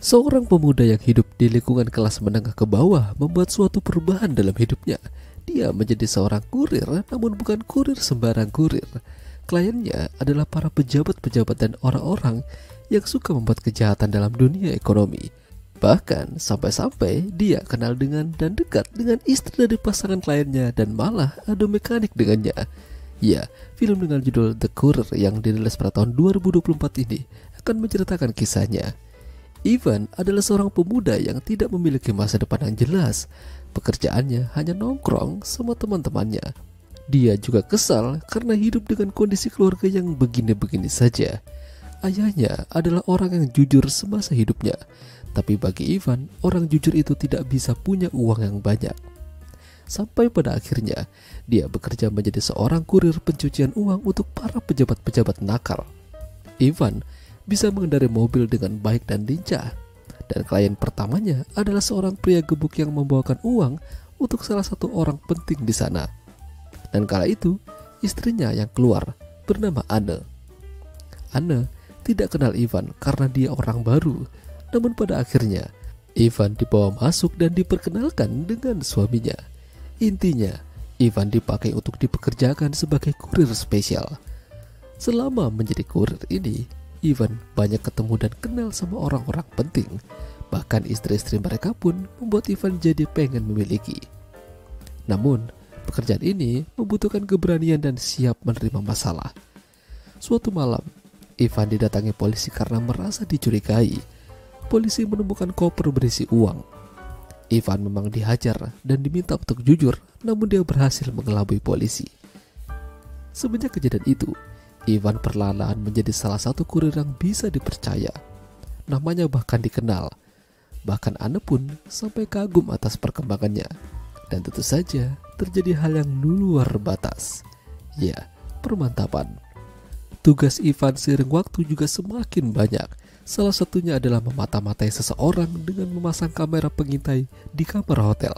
Seorang pemuda yang hidup di lingkungan kelas menengah ke bawah membuat suatu perubahan dalam hidupnya. Dia menjadi seorang kurir, namun bukan kurir sembarang kurir. Kliennya adalah para pejabat-pejabat dan orang-orang yang suka membuat kejahatan dalam dunia ekonomi. Bahkan sampai-sampai dia kenal dengan dan dekat dengan istri dari pasangan kliennya dan malah adu mekanik dengannya. Ya, film dengan judul The Courier yang dirilis pada tahun 2024 ini akan menceritakan kisahnya. Ivan adalah seorang pemuda yang tidak memiliki masa depan yang jelas. Pekerjaannya hanya nongkrong sama teman-temannya. Dia juga kesal karena hidup dengan kondisi keluarga yang begini-begini saja. Ayahnya adalah orang yang jujur semasa hidupnya. Tapi bagi Ivan, orang jujur itu tidak bisa punya uang yang banyak. Sampai pada akhirnya, dia bekerja menjadi seorang kurir pencucian uang untuk para pejabat-pejabat nakal. Ivan bisa mengendarai mobil dengan baik dan lincah. Dan klien pertamanya adalah seorang pria gebuk yang membawakan uang untuk salah satu orang penting di sana. Dan kala itu, istrinya yang keluar bernama Anne. Anne tidak kenal Ivan karena dia orang baru. Namun pada akhirnya, Ivan dibawa masuk dan diperkenalkan dengan suaminya. Intinya, Ivan dipakai untuk dipekerjakan sebagai kurir spesial. Selama menjadi kurir ini, Ivan banyak ketemu dan kenal sama orang-orang penting. Bahkan istri-istri mereka pun membuat Ivan jadi pengen memiliki. Namun, pekerjaan ini membutuhkan keberanian dan siap menerima masalah. Suatu malam, Ivan didatangi polisi karena merasa dicurigai. Polisi menemukan koper berisi uang. Ivan memang dihajar dan diminta untuk jujur, namun dia berhasil mengelabui polisi. Semenjak kejadian itu, Ivan perlahan-lahan menjadi salah satu kurir yang bisa dipercaya. Namanya bahkan dikenal. Bahkan Anne pun sampai kagum atas perkembangannya. Dan tentu saja terjadi hal yang luar batas. Ya, permantapan. Tugas Ivan seiring waktu juga semakin banyak. Salah satunya adalah memata-matai seseorang dengan memasang kamera pengintai di kamar hotel.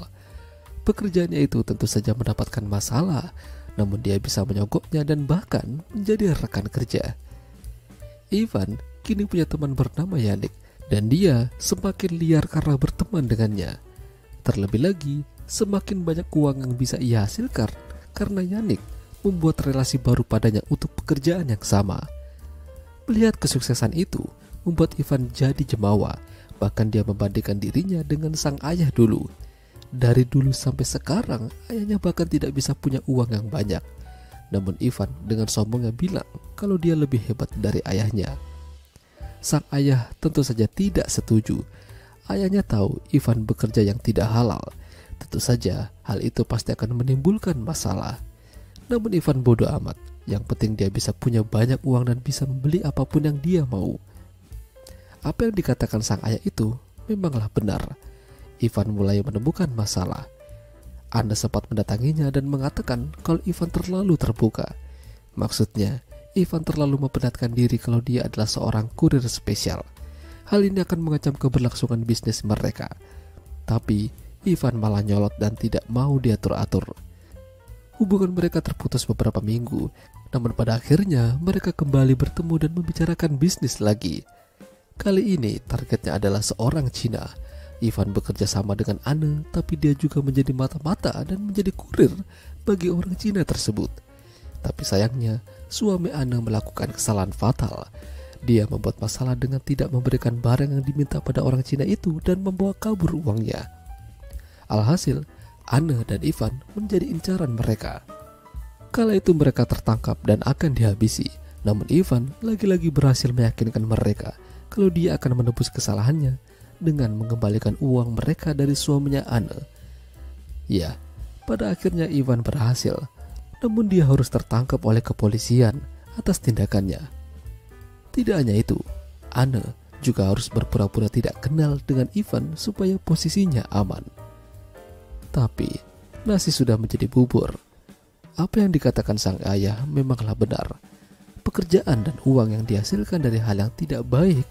Pekerjaannya itu tentu saja mendapatkan masalah, namun dia bisa menyogoknya dan bahkan menjadi rekan kerja. Ivan kini punya teman bernama Yannick dan dia semakin liar karena berteman dengannya. Terlebih lagi, semakin banyak uang yang bisa ia hasilkan karena Yannick membuat relasi baru padanya untuk pekerjaan yang sama. Melihat kesuksesan itu membuat Ivan jadi jemawa, bahkan dia membandingkan dirinya dengan sang ayah dulu. Dari dulu sampai sekarang, ayahnya bahkan tidak bisa punya uang yang banyak. Namun Ivan dengan sombongnya bilang kalau dia lebih hebat dari ayahnya. Sang ayah tentu saja tidak setuju. Ayahnya tahu Ivan bekerja yang tidak halal. Tentu saja hal itu pasti akan menimbulkan masalah. Namun Ivan bodoh amat. Yang penting dia bisa punya banyak uang dan bisa membeli apapun yang dia mau. Apa yang dikatakan sang ayah itu memanglah benar. Ivan mulai menemukan masalah. Anne sempat mendatanginya dan mengatakan kalau Ivan terlalu terbuka. Maksudnya, Ivan terlalu memperlihatkan diri kalau dia adalah seorang kurir spesial. Hal ini akan mengancam keberlangsungan bisnis mereka. Tapi, Ivan malah nyolot dan tidak mau diatur-atur. Hubungan mereka terputus beberapa minggu, namun pada akhirnya mereka kembali bertemu dan membicarakan bisnis lagi. Kali ini targetnya adalah seorang Cina. Ivan bekerja sama dengan Anne, tapi dia juga menjadi mata-mata dan menjadi kurir bagi orang Cina tersebut. Tapi sayangnya, suami Anne melakukan kesalahan fatal. Dia membuat masalah dengan tidak memberikan barang yang diminta pada orang Cina itu dan membawa kabur uangnya. Alhasil, Anne dan Ivan menjadi incaran mereka. Kala itu mereka tertangkap dan akan dihabisi. Namun Ivan lagi-lagi berhasil meyakinkan mereka kalau dia akan menebus kesalahannya dengan mengembalikan uang mereka dari suaminya Anne. Ya, pada akhirnya Ivan berhasil, namun dia harus tertangkap oleh kepolisian atas tindakannya. Tidak hanya itu, Anne juga harus berpura-pura tidak kenal dengan Ivan supaya posisinya aman. Tapi, nasi sudah menjadi bubur. Apa yang dikatakan sang ayah memanglah benar. Pekerjaan dan uang yang dihasilkan dari hal yang tidak baik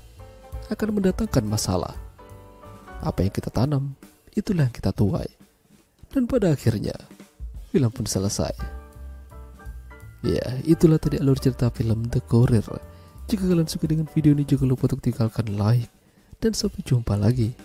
akan mendatangkan masalah. Apa yang kita tanam, itulah yang kita tuai. Dan pada akhirnya, film pun selesai. Ya, itulah tadi alur cerita film The Courier. Jika kalian suka dengan video ini, jangan lupa untuk tinggalkan like dan sampai jumpa lagi.